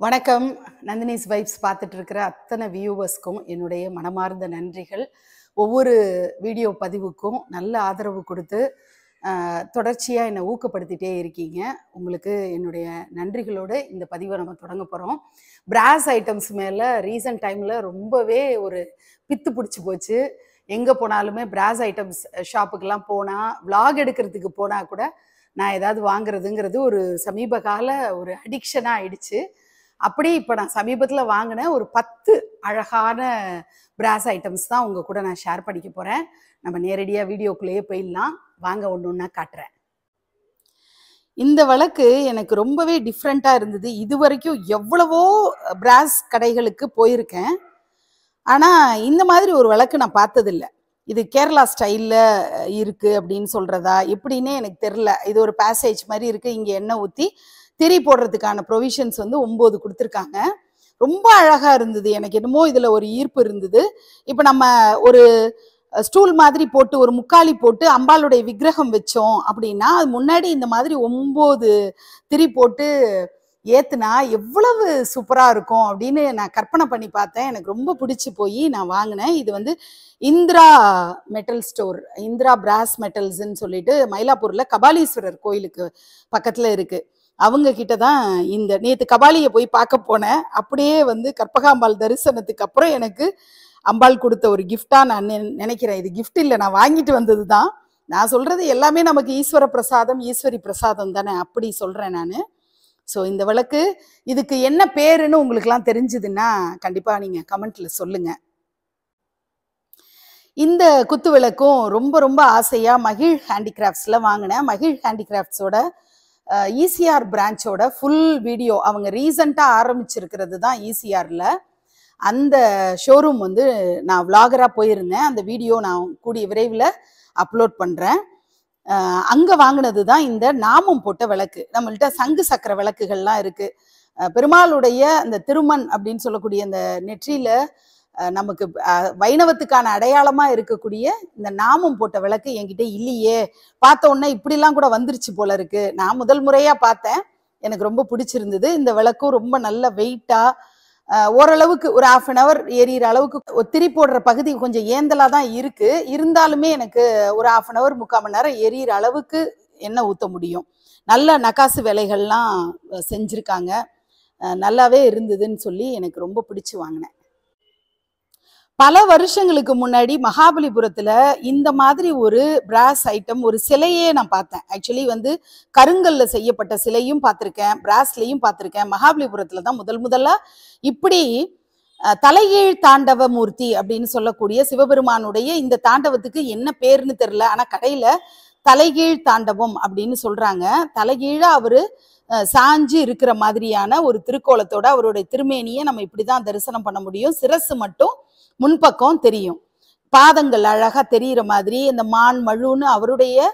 வணக்கம். நந்தினிஸ் வைப்ஸ் பார்த்துட்டு இருக்கிற அத்தனை வியூவர்ஸ்க்கும் என்னுடைய மனமார்ந்த நன்றிகள். ஒவ்வொரு வீடியோ பதிவுக்கும் நல்ல ஆதரவு கொடுத்து தொடர்ச்சியாக என்னை ஊக்கப்படுத்திட்டே இருக்கீங்க. உங்களுக்கு என்னுடைய நன்றிகளோடு இந்த பதிவை நம்ம தொடங்க போகிறோம். பிராஸ் ஐட்டம்ஸ் மேலே ரீசன்ட் டைமில் ரொம்பவே ஒரு பித்து பிடிச்சி போச்சு. எங்கே போனாலுமே பிராஸ் ஐட்டம்ஸ் ஷாப்புக்கெல்லாம் போனால், விளாக் எடுக்கிறதுக்கு போனால் கூட நான் ஏதாவது வாங்குறதுங்கிறது ஒரு சமீப கால ஒரு அடிக்ஷனாக ஆயிடுச்சு. அப்படி இப்போ நான் சமீபத்தில் வாங்கின ஒரு 10 அழகான பிராஸ் ஐட்டம்ஸ் தான் உங்கள் கூட நான் ஷேர் பண்ணிக்க போகிறேன். நம்ம நேரடியாக வீடியோக்குள்ளேயே போயிடலாம். வாங்க ஒன்று ஒன்றா காட்டுறேன். இந்த விளக்கு எனக்கு ரொம்பவே டிஃப்ரெண்ட்டாக இருந்தது. இது வரைக்கும் எவ்வளவோ பிராஸ் கடைகளுக்கு போயிருக்கேன், ஆனால் இந்த மாதிரி ஒரு விளக்கு நான் பார்த்ததில்லை. இது கேரளா ஸ்டைலில் இருக்குது அப்படின்னு சொல்கிறதா எப்படின்னே எனக்கு தெரில. இது ஒரு பேசேஜ் மாதிரி இருக்குது. இங்கே எண்ணெய் ஊற்றி திரி போடுறதுக்கான ப்ரொவிஷன்ஸ் 9 கொடுத்துருக்காங்க. ரொம்ப அழகாக இருந்தது. எனக்கு என்னமோ இதில் ஒரு ஈர்ப்பு இருந்தது. இப்போ நம்ம ஒரு ஸ்டூல் மாதிரி போட்டு ஒரு முக்காலி போட்டு அம்பாளுடைய விக்கிரகம் வச்சோம் அப்படின்னா, அது முன்னாடி இந்த மாதிரி 9 திரி போட்டு ஏற்றுனா எவ்வளவு சூப்பராக இருக்கும் அப்படின்னு நான் கற்பனை பண்ணி பார்த்தேன். எனக்கு ரொம்ப பிடிச்சி போய் நான் வாங்கினேன். இது இந்திரா மெட்டல் ஸ்டோர், இந்திரா பிராஸ் மெட்டல்ஸ்ன்னு சொல்லிட்டு மயிலாப்பூரில் கபாலீஸ்வரர் கோயிலுக்கு பக்கத்தில் இருக்குது. அவங்க கிட்ட தான் இந்த நேற்று கபாலியை போய் பார்க்க போனேன். அப்படியே கற்பகாம்பாள் தரிசனத்துக்கு அப்புறம் எனக்கு அம்பாள் கொடுத்த ஒரு கிஃப்டாக நான் நினைக்கிறேன். இது கிஃப்ட் இல்லை, நான் வாங்கிட்டு வந்தது தான். நான் சொல்கிறது எல்லாமே நமக்கு ஈஸ்வர பிரசாதம், ஈஸ்வரி பிரசாதம் தானே, அப்படி சொல்கிறேன் நான். ஸோ இந்த விளக்கு இதுக்கு என்ன பேருன்னு உங்களுக்குலாம் தெரிஞ்சுதுன்னா கண்டிப்பாக நீங்கள் கமெண்ட்டில் சொல்லுங்கள். இந்த குத்து விளக்கும் ரொம்ப ரொம்ப ஆசையாக மகிழ் ஹேண்டிகிராஃப்ட்ஸில் வாங்கினேன். மகிழ் ஹேண்டிகிராஃப்ட்ஸோட ஈசிஆர் பிரான்ச்சோட ஃபுல் வீடியோ அவங்க ரீசண்டாக ஆரம்பிச்சிருக்கிறது தான் ஈசிஆரில். அந்த ஷோரூம் நான் விளாகராக போயிருந்தேன். அந்த வீடியோ நான் கூடிய விரைவில் அப்லோட் பண்ணுறேன். அங்கே வாங்கினது தான் இந்த நாமம் போட்ட விளக்கு. நம்மள்கிட்ட சங்கு சக்கர விளக்குகள்லாம் இருக்குது. பெருமாளுடைய அந்த திருமண் அப்படின்னு சொல்லக்கூடிய அந்த நெற்றியில் நமக்கு வைணவத்துக்கான அடையாளமாக இருக்கக்கூடிய இந்த நாமம் போட்ட விளக்கு என்கிட்ட இல்லையே. பார்த்த உடனே இப்படிலாம் கூட வந்துருச்சு போல இருக்கு. நான் முதல் முறையாக பார்த்தேன். எனக்கு ரொம்ப பிடிச்சிருந்தது. இந்த விளக்கும் ரொம்ப நல்ல வெயிட்டாக, ஓரளவுக்கு ஒரு 1/2 hour எரியிற அளவுக்கு திரி போடுற பகுதி கொஞ்சம் ஏந்தலாக தான் இருக்குது. இருந்தாலுமே எனக்கு ஒரு 1/2 hour 3/4 மணி நேரம் எரியிற அளவுக்கு எண்ணெய் ஊற்ற முடியும். நல்ல நகாசு வேலைகள்லாம் செஞ்சுருக்காங்க. நல்லாவே இருந்ததுன்னு சொல்லி எனக்கு ரொம்ப பிடிச்சி வாங்கினேன். பல வருஷங்களுக்கு முன்னாடி மகாபலிபுரத்தில் இந்த மாதிரி ஒரு பிராஸ் ஐட்டம், ஒரு சிலையே நான் பார்த்தேன். ஆக்சுவலி கருங்கல்ல செய்யப்பட்ட சிலையும் பார்த்துருக்கேன், பிராஸ்லையும் பார்த்துருக்கேன். மகாபலிபுரத்தில் தான் முதல்ல இப்படி தலைகீழ் தாண்டவ மூர்த்தி அப்படின்னு சொல்லக்கூடிய சிவபெருமானுடைய இந்த தாண்டவத்துக்கு என்ன பேருன்னு தெரில, ஆனால் கடையில் தலைகீழ் தாண்டவம் அப்படின்னு சொல்கிறாங்க. தலைகீழாக அவர் சாஞ்சு இருக்கிற மாதிரியான ஒரு திருக்கோலத்தோட அவருடைய திருமேனியை நம்ம இப்படி தான் தரிசனம் பண்ண முடியும். சிரசு மட்டும் முன்பக்கம் தெரியும். பாதங்கள் அழகா தெரிகிற மாதிரி இந்த மான் மழுன்னு அவருடைய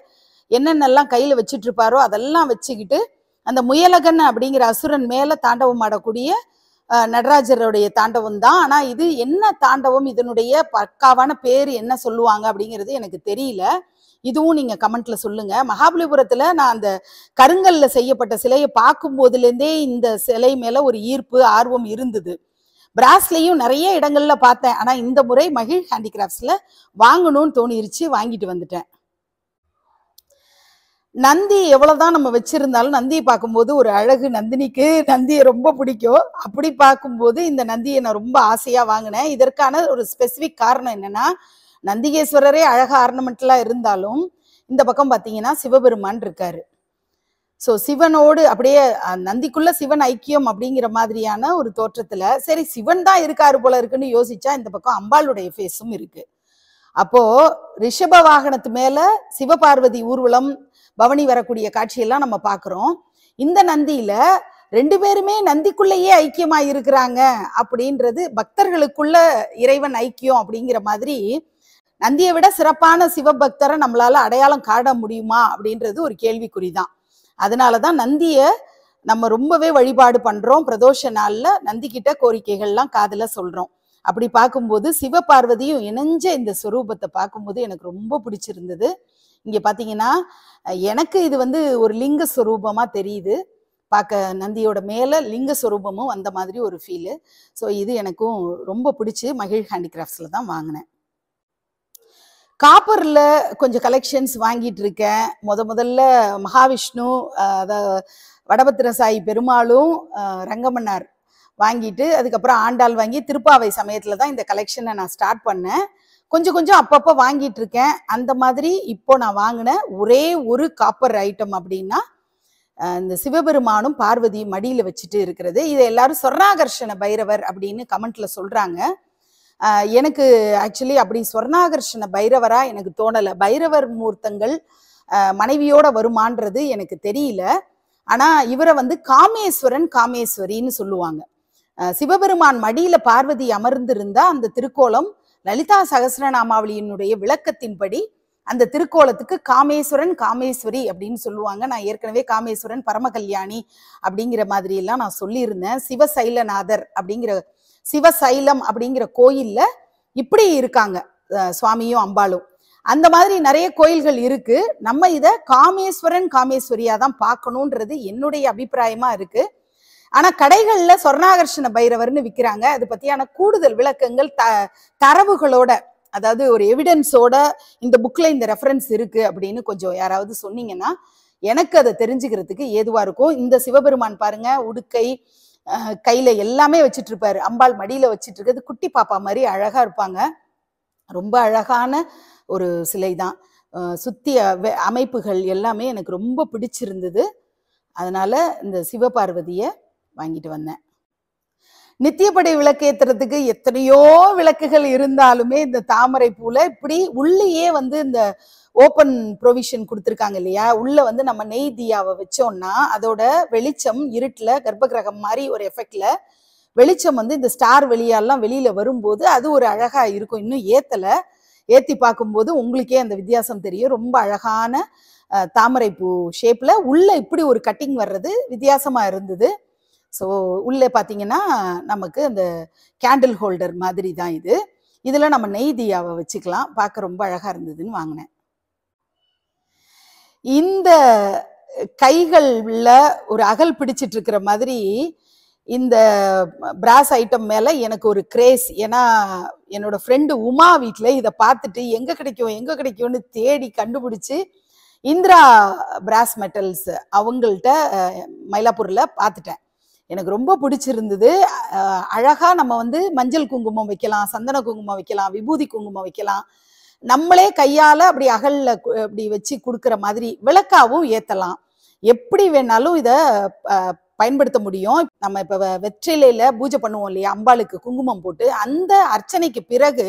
என்னென்னலாம் கையில் வச்சுட்டு இருப்பாரோ அதெல்லாம் வச்சுக்கிட்டு அந்த முயலகன் அப்படிங்கிற அசுரன் மேலே தாண்டவம் ஆடக்கூடிய நடராஜருடைய தாண்டவம் தான். ஆனால் இது என்ன தாண்டவம், இதனுடைய பக்காவான பேர் என்ன சொல்லுவாங்க அப்படிங்கிறது எனக்கு தெரியல. இதுவும் நீங்கள் கமெண்ட்ல சொல்லுங்க. மகாபலிபுரத்தில் நான் அந்த கருங்கல்ல செய்யப்பட்ட சிலையை பார்க்கும் போதுலேருந்தே இந்த சிலை மேலே ஒரு ஈர்ப்பு ஆர்வம் இருந்தது. பிராஸ்லையும் நிறைய இடங்கள்ல பார்த்தேன். ஆனால் இந்த முறை மகிழ் ஹேண்டிகிராஃப்ட்ஸில் வாங்கணும்னு தோணிருச்சு, வாங்கிட்டு வந்துட்டேன். நந்தி எவ்வளோதான் நம்ம வச்சிருந்தாலும் நந்தியை பார்க்கும்போது ஒரு அழகு. நந்தினிக்கு நந்தியை ரொம்ப பிடிக்கும். அப்படி பார்க்கும்போது இந்த நந்தியை நான் ரொம்ப ஆசையாக வாங்கினேன். இதற்கான ஒரு ஸ்பெசிஃபிக் காரணம் என்னன்னா, நந்திகேஸ்வரரே அழகாக ஆர்னமெண்ட்லாம் இருந்தாலும் இந்த பக்கம் பார்த்தீங்கன்னா சிவபெருமான் இருக்காரு. ஸோ சிவனோடு அப்படியே நந்திக்குள்ள சிவன் ஐக்கியம் அப்படிங்கிற மாதிரியான ஒரு தோற்றத்தில் சரி சிவன் தான் இருக்காரு போல இருக்குன்னு யோசிச்சா இந்த பக்கம் அம்பாளுடைய ஃபேஸும் இருக்கு. அப்போ ரிஷப வாகனத்து மேல சிவபார்வதி ஊர்வலம் பவனி வரக்கூடிய காட்சியெல்லாம் நம்ம பார்க்குறோம். இந்த நந்தியில 2 பேருமே நந்திக்குள்ளேயே ஐக்கியமா இருக்கிறாங்க அப்படின்றது பக்தர்களுக்குள்ள இறைவன் ஐக்கியம் அப்படிங்கிற மாதிரி நந்தியை விட சிறப்பான சிவபக்தரை நம்மளால அடையாளம் காண முடியுமா அப்படின்றது ஒரு கேள்விக்குறிதான். அதனாலதான் நந்தியை நம்ம ரொம்பவே வழிபாடு பண்றோம். பிரதோஷ நாள்ல நந்தி கிட்ட கோரிக்கைகள்லாம் காதுல சொல்றோம். அப்படி பார்க்கும்போது சிவபார்வதியும் இணைஞ்ச இந்த ஸ்வரூபத்தை பார்க்கும்போது எனக்கு ரொம்ப பிடிச்சிருந்தது. இங்க பாத்தீங்கன்னா எனக்கு இது ஒரு லிங்க ஸ்வரூபமா தெரியுது. பார்க்க நந்தியோட மேலே லிங்க ஸ்வரூபமும் வந்த மாதிரி ஒரு ஃபீலு. ஸோ இது எனக்கும் ரொம்ப பிடிச்சி மகிழ் ஹேண்டிகிராஃப்ட்ஸில் தான் வாங்கினேன். காப்பரில் கொஞ்சம் கலெக்ஷன்ஸ் வாங்கிட்டு இருக்கேன். முதல்ல மகாவிஷ்ணு, வடபத்திர சாயி பெருமாளும் ரங்கமன்னார் வாங்கிட்டு, அதுக்கப்புறம் ஆண்டாள் வாங்கி திருப்பாவை சமயத்தில் தான் இந்த கலெக்ஷனை நான் ஸ்டார்ட் பண்ணேன். கொஞ்சம் கொஞ்சம் அப்பப்போ வாங்கிட்டு இருக்கேன். அந்த மாதிரி இப்போ நான் வாங்கின ஒரே ஒரு காப்பர் ஐட்டம் அப்படின்னா இந்த சிவபெருமானும் பார்வதி மடியில் வச்சுட்டு இருக்கிறது. இதை எல்லாரும் சொர்ணாகர்ஷண பைரவர் அப்படின்னு கமெண்ட்ல சொல்றாங்க. எனக்கு ஆக்சுவலி அப்படி சொர்ணாகர்ஷண பைரவரா எனக்கு தோணலை. பைரவர் மூர்த்தங்கள் மனைவியோட வருமானது எனக்கு தெரியல. ஆனா இவரை வந்து காமேஸ்வரன் காமேஸ்வரின்னு சொல்லுவாங்க. சிவபெருமான் மடியில பார்வதி அமர்ந்திருந்தா அந்த திருக்கோலம் லலிதா சகஸ்ரநாமாவளியினுடைய விளக்கத்தின்படி அந்த திருக்கோலத்துக்கு காமேஸ்வரன் காமேஸ்வரி அப்படின்னு சொல்லுவாங்க. நான் ஏற்கனவே காமேஸ்வரன் பரமகல்யாணி அப்படிங்கிற மாதிரி எல்லாம் நான் சொல்லியிருந்தேன். சிவசைலநாதர் அப்படிங்கிற சிவசைலம் அப்படிங்கிற கோயில்ல இப்படி இருக்காங்க சுவாமியும் அம்பாளும். அந்த மாதிரி நிறைய கோயில்கள் இருக்கு. நம்ம இதை காமேஸ்வரன் காமேஸ்வரியா தான் பார்க்கணுன்றது என்னுடைய அபிப்பிராயமா இருக்கு. ஆனா கடைகள்ல சொர்ணாகர்ஷண பைரவர்னு விற்கிறாங்க. அது பத்தியான கூடுதல் விளக்கங்கள் தரவுகளோட, அதாவது ஒரு எவிடன்ஸோட இந்த புக்ல இந்த ரெஃபரன்ஸ் இருக்கு அப்படின்னு கொஞ்சம் யாராவது சொன்னீங்கன்னா எனக்கு அதை தெரிஞ்சுக்கிறதுக்கு ஏதுவா இருக்கும். இந்த சிவபெருமான் பாருங்க, உடுக்கை கையில எல்லாமே வச்சுட்டு இருப்பாரு. அம்பாள் மடியில வச்சுட்டு இருக்கிறது குட்டி பாப்பா மாதிரி அழகா இருப்பாங்க. ரொம்ப அழகான ஒரு சிலை தான். சுத்தி அமைப்புகள் எல்லாமே எனக்கு ரொம்ப பிடிச்சிருந்தது. அதனால இந்த சிவபார்வதியை வாங்கிட்டு வந்தேன். நித்தியப்படை விளக்கேத்துறதுக்கு எத்தனையோ விளக்குகள் இருந்தாலுமே இந்த தாமரை பூல இப்படி உள்ளேயே வந்து இந்த ஓப்பன் ப்ரொவிஷன் கொடுத்துருக்காங்க இல்லையா, உள்ள வந்து நம்ம நெய் தியாவை வச்சோம்னா அதோட வெளிச்சம் இருட்டுல கர்ப்பகிரகம் மாதிரி ஒரு எஃபெக்ட்ல வெளிச்சம் வந்து இந்த ஸ்டார் வெளியாலாம் வெளியில வரும்போது அது ஒரு அழகா இருக்கும். இன்னும் ஏத்தி பார்க்கும்போது உங்களுக்கே அந்த வித்தியாசம் தெரியும். ரொம்ப அழகான தாமரைப்பூ ஷேப்ல உள்ள இப்படி ஒரு கட்டிங் வர்றது வித்தியாசமா இருந்தது. ஸோ உள்ளே பார்த்தீங்கன்னா நமக்கு அந்த கேண்டில் ஹோல்டர் மாதிரி தான் இது. இதுல நம்ம நெய் தியாவை வச்சுக்கலாம். பார்க்க ரொம்ப அழகா இருந்ததுன்னு வாங்கினேன். இந்த கைகள்ல ஒரு அகல் பிடிச்சிட்டு இருக்கிற மாதிரி இந்த பிராஸ் ஐட்டம் மேல எனக்கு ஒரு கிரேஸ். ஏன்னா என்னோட ஃப்ரெண்டு உமா வீட்டில் இதை பார்த்துட்டு எங்க கிடைக்கும்னு தேடி கண்டுபிடிச்சு இந்திரா பிராஸ் மெட்டல்ஸ் அவங்கள்ட்ட மயிலாப்பூர்ல பார்த்துட்டேன். எனக்கு ரொம்ப பிடிச்சிருந்தது. அழகா நம்ம வந்து மஞ்சள் குங்குமம் வைக்கலாம், சந்தன குங்குமம் வைக்கலாம், விபூதி குங்குமம் வைக்கலாம். நம்மளே கையால அப்படி அகல்ல அப்படி வச்சு கொடுக்குற மாதிரி விளக்காவும் ஏத்தலாம். எப்படி வேணாலும் இதை பயன்படுத்த முடியும். நம்ம இப்ப வெற்றிலையில பூஜை பண்ணுவோம் இல்லையா, அம்பாளுக்கு குங்குமம் போட்டு, அந்த அர்ச்சனைக்கு பிறகு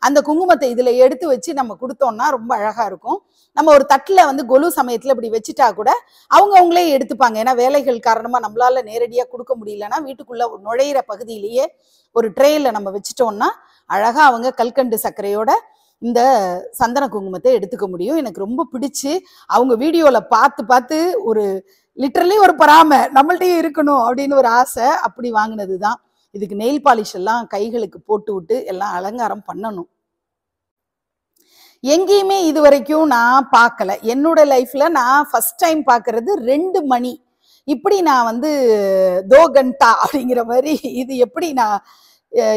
அந்த குங்குமத்தை இதுல எடுத்து வச்சு நம்ம கொடுத்தோம்னா ரொம்ப அழகா இருக்கும். நம்ம ஒரு தட்டுல வந்து கொலு சமயத்துல இப்படி வச்சுட்டா கூட அவங்களே எடுத்துப்பாங்க. ஏன்னா வேலைகள் காரணமா நம்மளால நேரடியா கொடுக்க முடியலன்னா வீட்டுக்குள்ள நுழையிற பகுதியிலேயே ஒரு ட்ரேல நம்ம வச்சுட்டோம்னா அழகா அவங்க கல்கண்டு சர்க்கரையோட இந்த சந்தன குங்குமத்தை எடுத்துக்க முடியும். எனக்கு ரொம்ப பிடிச்சு அவங்க வீடியோல பார்த்து ஒரு லிட்டரலி ஒரு பொறாமை நம்மள்ட்டையும் இருக்கணும் அப்படின்னு ஒரு ஆசை, அப்படி வாங்கினது தான். இதுக்கு நெயில் பாலிஷ் எல்லாம் கைகளுக்கு போட்டு விட்டு எல்லாம் அலங்காரம் பண்ணணும். எங்கேயுமே இது வரைக்கும் நான் பார்க்கல. என்னோட லைஃப்ல நான் ஃபர்ஸ்ட் டைம் பார்க்கறது 2 மணி. இப்படி நான் வந்து 2 கண்டா அப்படிங்கிற மாதிரி இது எப்படி நான்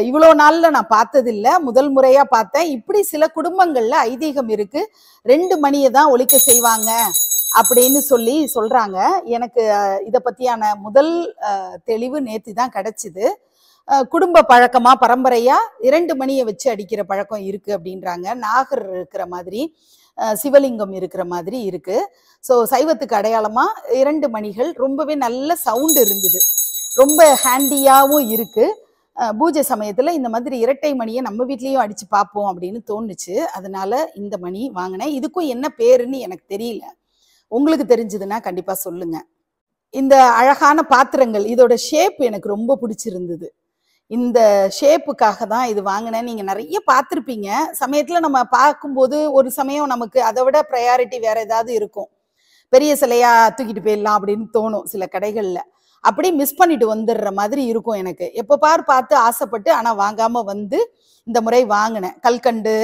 இவ்வளோ நாள்ல நான் பார்த்ததில்ல, முதல் முறையா பார்த்தேன். இப்படி சில குடும்பங்கள்ல ஐதீகம் இருக்கு, 2 மணியை தான் ஒலிக்க செய்வாங்க அப்படின்னு சொல்றாங்க. எனக்கு இதை பத்தியான முதல் தெளிவு நேத்து தான் கிடைச்சிது. குடும்ப பழக்கமா பரம்பரையா 2 மணியை வச்சு அடிக்கிற பழக்கம் இருக்கு அப்படின்றாங்க. நாகர் இருக்கிற மாதிரி, சிவலிங்கம் இருக்கிற மாதிரி இருக்கு. ஸோ சைவத்துக்கு அடையாளமா 2 மணிகள் ரொம்பவே நல்ல சவுண்ட் இருந்தது, ரொம்ப ஹேண்டியாவும் இருக்கு. பூஜை சமயத்துல இந்த மாதிரி இரட்டை மணியை நம்ம வீட்லயும் அடிச்சு பார்ப்போம் அப்படின்னு தோணுச்சு. அதனால இந்த மணி வாங்கினேன். இதுக்கும் என்ன பேருன்னு எனக்கு தெரியல, உங்களுக்கு தெரிஞ்சதுன்னா கண்டிப்பா சொல்லுங்க. இந்த அழகான பாத்திரங்கள், இதோட ஷேப் எனக்கு ரொம்ப பிடிச்சிருந்தது. இந்த ஷேப்புக்காக தான் இது வாங்கினேன். நீங்க நிறைய பார்த்துருப்பீங்க. சமயத்துல நம்ம பார்க்கும்போது ஒரு சமயம் நமக்கு அதை விட ப்ரையாரிட்டி வேற ஏதாவது இருக்கும். பெரிய சிலையா தூக்கிட்டு போயிடலாம் அப்படின்னு தோணும் சில கடைகள்ல. அப்படி மிஸ் பண்ணிட்டு வந்துடுற மாதிரி இருக்கும் எனக்கு. எப்போ பார்த்து ஆசைப்பட்டு ஆனா வாங்காம வந்து இந்த முறை வாங்கினேன். கல்கண்டு,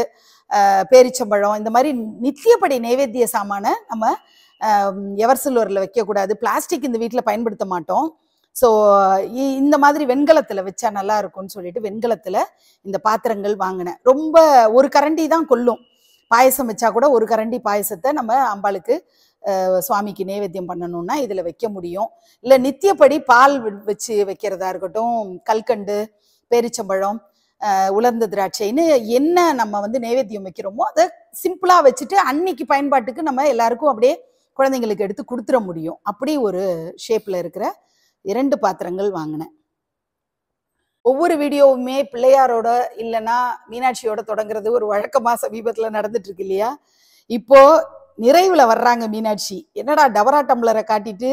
பேரிச்சம்பழம், இந்த மாதிரி நித்தியப்படி நைவேத்திய சாமான நம்ம எவர் சில்வரில் வைக்கக்கூடாது, பிளாஸ்டிக் இந்த வீட்டில் பயன்படுத்த மாட்டோம். ஸோ இந்த மாதிரி வெண்கலத்தில் வச்சா நல்லா இருக்கும்னு சொல்லிட்டு வெண்கலத்தில் இந்த பாத்திரங்கள் வாங்கினேன். ரொம்ப ஒரு கரண்டி தான் கொள்ளும். பாயசம் வச்சா கூட ஒரு கரண்டி பாயசத்தை நம்ம அம்பாளுக்கு சுவாமிக்கு நைவேத்தியம் பண்ணணும்னா இதில் வைக்க முடியும். இல்லை நித்தியப்படி பால் வச்சு வைக்கிறதா இருக்கட்டும், கல்கண்டு, பேரிச்சம்பழம், உலர்ந்த திராட்சைன்னு என்ன நம்ம வந்து நைவேத்தியம் வைக்கிறோமோ அதை சிம்பிளாக வச்சுட்டு அன்னைக்கு பயன்பாட்டுக்கு நம்ம எல்லாருக்கும் அப்படியே குழந்தைங்களுக்கு எடுத்து கொடுத்துட முடியும். அப்படி ஒரு ஷேப்பில் இருக்கிற 2 பாத்திரங்கள் வாங்கினேன். ஒவ்வொரு வீடியோவுமே பிள்ளையாரோட இல்லைன்னா மீனாட்சியோட தொடங்குறது ஒரு வழக்கமாக சமீபத்தில் நடந்துட்டு இருக்கு இல்லையா? இப்போ நிறைவுல வர்றாங்க மீனாட்சி. என்னடா டவரா டம்ளரை காட்டிட்டு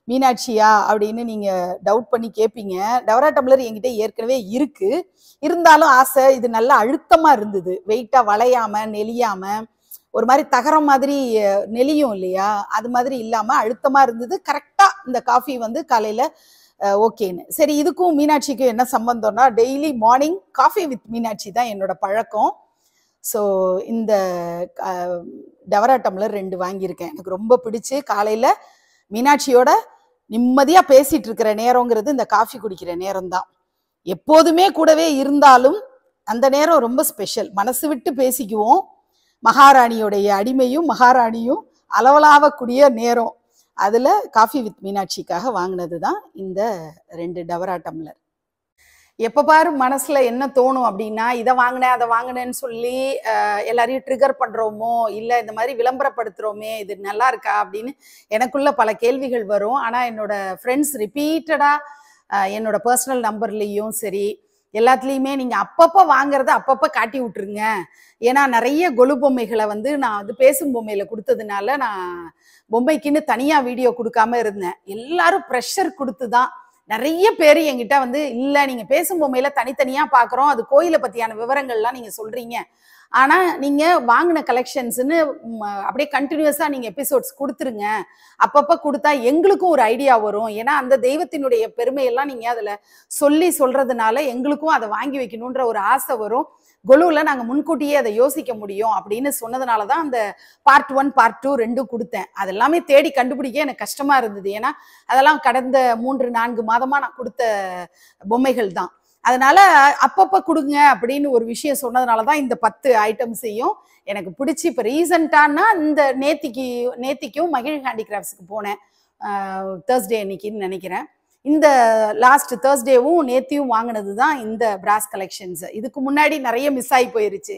மீனாட்சியா அப்படின்னு நீங்க டவுட் பண்ணி கேட்பீங்க. டவரா டம்ளர் என்கிட்ட ஏற்கனவே இருக்கு. இருந்தாலும் ஆசை, இது நல்லா அழுத்தமா இருந்தது, வெயிட்டா வளையாம நெளியாம ஒரு மாதிரி தகரம் மாதிரி நெளியும் இல்லையா, அது மாதிரி இல்லாம அழுத்தமா இருந்தது. கரெக்டா இந்த காஃபி வந்து காலையில ஓகேன்னு. சரி, இதுக்கும் மீனாட்சிக்கும் என்ன சம்பந்தம்னா daily morning coffee with Meenakshi தான் என்னோட பழக்கம். ஸோ இந்த டவரா டம்ளர் 2 வாங்கியிருக்கேன். எனக்கு ரொம்ப பிடிச்சி காலையில் மீனாட்சியோட நிம்மதியாக பேசிகிட்டு இருக்கிற நேரங்கிறது இந்த காஃபி குடிக்கிற நேரம் தான். எப்போதுமே கூடவே இருந்தாலும் அந்த நேரம் ரொம்ப ஸ்பெஷல். மனசு விட்டு பேசிக்குவோம். மகாராணியோடைய அடிமையும் மகாராணியும் அளவலாவக்கூடிய நேரம். அதில் காஃபி வித் மீனாட்சிக்காக வாங்கினது தான் இந்த 2 டவரா டம்ளர். எப்போ பாரு மனசுல என்ன தோணும் அப்படின்னா, இதை வாங்கினேன் அதை வாங்கினேன்னு சொல்லி எல்லாரையும் ட்ரிகர் பண்றோமோ, இல்லை இந்த மாதிரி விளம்பரப்படுத்துறோமே, இது நல்லா இருக்கா அப்படின்னு எனக்குள்ள பல கேள்விகள் வரும். ஆனால் என்னோட ஃப்ரெண்ட்ஸ் ரிப்பீட்டடா என்னோட பர்சனல் நம்பர்லேயும் சரி எல்லாத்துலேயுமே நீங்கள் அப்பப்போ வாங்குறத அப்பப்போ காட்டி விட்டுருங்க. ஏன்னா நிறைய கொலு பொம்மைகளை வந்து நான் வந்து பேசும் பொம்மையில கொடுத்ததுனால நான் பொம்மைக்குன்னு தனியாக வீடியோ கொடுக்காம இருந்தேன். எல்லாரும் ப்ரெஷர் கொடுத்து தான் நிறைய பேர் என்கிட்ட வந்து இல்லை நீங்கள் பேசும் பொம்மையில தனித்தனியாக பார்க்குறோம், அது கோயிலை பற்றியான விவரங்கள்லாம் நீங்கள் சொல்கிறீங்க, ஆனால் நீங்கள் வாங்கின கலெக்ஷன்ஸுன்னு அப்படியே கண்டினியூஸாக நீங்கள் எபிசோட்ஸ் கொடுத்துருங்க. அப்பப்போ கொடுத்தா எங்களுக்கும் ஒரு ஐடியா வரும். ஏன்னா அந்த தெய்வத்தினுடைய பெருமையெல்லாம் நீங்கள் அதில் சொல்கிறதுனால எங்களுக்கும் அதை வாங்கி வைக்கணுன்ற ஒரு ஆசை வரும். கொலுவில் நாங்கள் முன்கூட்டியே அதை யோசிக்க முடியும் அப்படின்னு சொன்னதுனால தான் அந்த பார்ட் 1 பார்ட் 2 2 கொடுத்தேன். அதெல்லாமே தேடி கண்டுபிடிக்க எனக்கு கஷ்டமாக இருந்தது. ஏன்னா அதெல்லாம் கடந்த 3-4 மாதமாக நான் கொடுத்த பொம்மைகள் தான். அதனால அப்பப்போ கொடுங்க அப்படின்னு ஒரு விஷயம் சொன்னதுனால தான் இந்த 10 ஐட்டம்ஸையும் எனக்கு பிடிச்சி இப்போ ரீசண்டானா இந்த நேத்திக்கும் மகிழ் ஹேண்டிகிராஃப்ட்ஸுக்கு போனேன். தேர்ஸ்டே அன்னைக்குன்னு நினைக்கிறேன். இந்த லாஸ்ட் தேர்ஸ்டேவும் நேத்தியும் வாங்கினது தான் இந்த பிராஸ் கலெக்ஷன்ஸ். இதுக்கு முன்னாடி நிறைய மிஸ் ஆகி போயிருச்சு.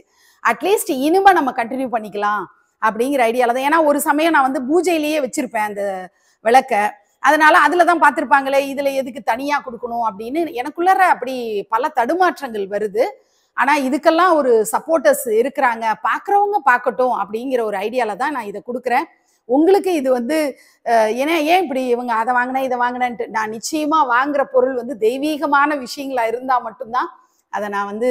அட்லீஸ்ட் இனிமே நம்ம கண்டினியூ பண்ணிக்கலாம் அப்படிங்கிற ஐடியால தான். ஏன்னா ஒரு சமயம் நான் வந்து பூஜையிலேயே வச்சிருப்பேன் அந்த விளக்க. அதனால அதில் தான் பார்த்துருப்பாங்களே, இதில் எதுக்கு தனியாக கொடுக்கணும் அப்படின்னு எனக்குள்ளார அப்படி பல தடுமாற்றங்கள் வருது. ஆனால் இதுக்கெல்லாம் ஒரு சப்போர்ட்டர்ஸ் இருக்கிறாங்க, பார்க்குறவங்க பார்க்கட்டும் அப்படிங்கிற ஒரு ஐடியால தான் நான் இதை கொடுக்குறேன். உங்களுக்கு இது வந்து ஏன் இப்படி இவங்க அதை வாங்கினேன் இதை வாங்கினேன்ட்டு, நான் நிச்சயமாக வாங்குற பொருள் வந்து தெய்வீகமான விஷயங்களா இருந்தால் மட்டும்தான் அதை நான் வந்து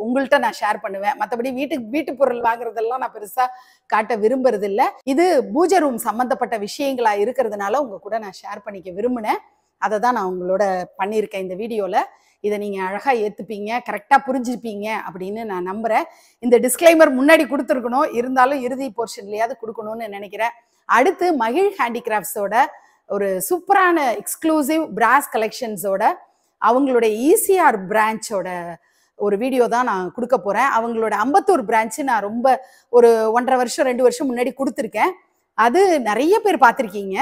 உங்கள்கிட்ட நான் ஷேர் பண்ணுவேன். மற்றபடி வீட்டு பொருள் வாங்குறதெல்லாம் நான் பெருசாக காட்ட விரும்புறது இல்லை. இது பூஜை ரூம் சம்மந்தப்பட்ட விஷயங்களா இருக்கிறதுனால உங்கள் கூட நான் ஷேர் பண்ணிக்க விரும்பினேன். அதை தான் நான் உங்களோட பண்ணியிருக்கேன் இந்த வீடியோவில். இதை நீங்கள் அழகாக ஏற்றுப்பீங்க, கரெக்டாக புரிஞ்சுப்பீங்க அப்படின்னு நான் நம்புகிறேன். இந்த டிஸ்க்ளைமர் முன்னாடி கொடுத்துருக்கணும், இருந்தாலும் இறுதி போர்ஷன்லையாவது கொடுக்கணும்னு நினைக்கிறேன். அடுத்து மகிழ் ஹேண்டிகிராஃப்ட்ஸோட ஒரு சூப்பரான எக்ஸ்க்ளூசிவ் பிராஸ் கலெக்ஷன்ஸோட அவங்களுடைய ஈசிஆர் பிரான்ச்சோட ஒரு வீடியோ தான் நான் கொடுக்க போகிறேன். அவங்களோட அம்பத்தூர் பிரான்ச்சு நான் ரொம்ப ஒரு 1.5 வருஷம் 2 வருஷம் முன்னாடி கொடுத்துருக்கேன். அது நிறைய பேர் பார்த்துருக்கீங்க.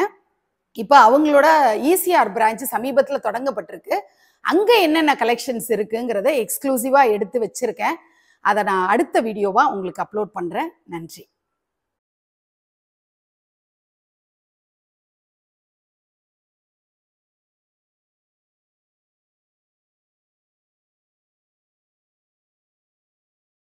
இப்போ அவங்களோட ஈசிஆர் பிரான்ச்சு சமீபத்தில் தொடங்கப்பட்டிருக்கு. அங்கே என்னென்ன கலெக்ஷன்ஸ் இருக்குங்கிறத எக்ஸ்க்ளூசிவாக எடுத்து வச்சுருக்கேன். அதை நான் அடுத்த வீடியோவாக உங்களுக்கு அப்லோட் பண்ணுறேன். நன்றி.